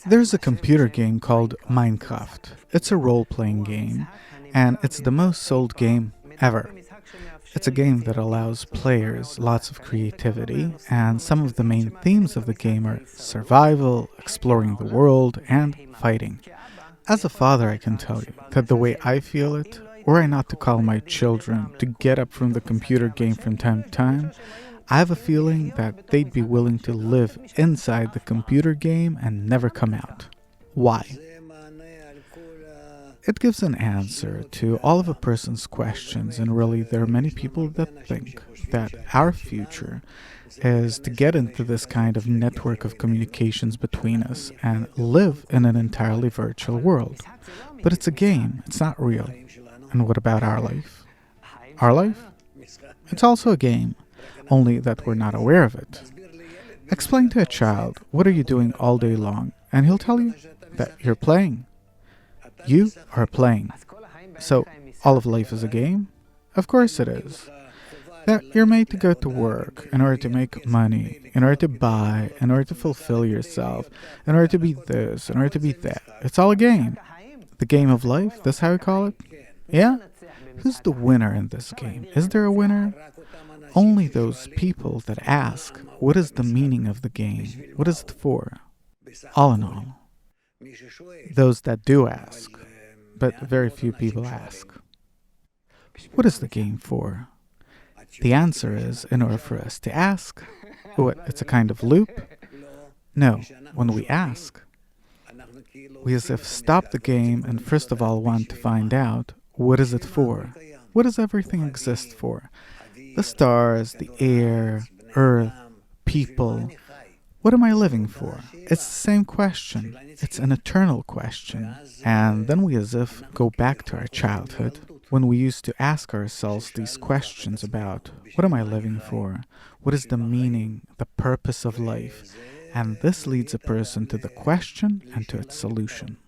There's a computer game called Minecraft. It's a role-playing game, and it's the most sold game ever. It's a game that allows players lots of creativity, and some of the main themes of the game are survival, exploring the world, and fighting. As a father, I can tell you that the way I feel it, were I not to call my children to get up from the computer game from time to time, I have a feeling that they'd be willing to live inside the computer game and never come out. Why? It gives an answer to all of a person's questions, and really there are many people that think that our future is to get into this kind of network of communications between us and live in an entirely virtual world. But it's a game, it's not real. And what about our life? Our life? It's also a game, only that we're not aware of it. Explain to a child, what are you doing all day long? And he'll tell you that you're playing. You are playing. So, all of life is a game? Of course it is. That you're made to go to work in order to make money, in order to buy, in order to fulfill yourself, in order to be this, in order to be that. It's all a game. The game of life, that's how we call it? Yeah? Who's the winner in this game? Is there a winner? Only those people that ask, what is the meaning of the game? What is it for? All in all, those that do ask, but very few people ask. What is the game for? The answer is, in order for us to ask. What, it's a kind of loop? No, when we ask, we as if stop the game and first of all want to find out, what is it for? What does everything exist for? The stars, the air, earth, people. What am I living for? It's the same question. It's an eternal question. And then we as if go back to our childhood, when we used to ask ourselves these questions about, what am I living for? What is the meaning, the purpose of life? And this leads a person to the question and to its solution.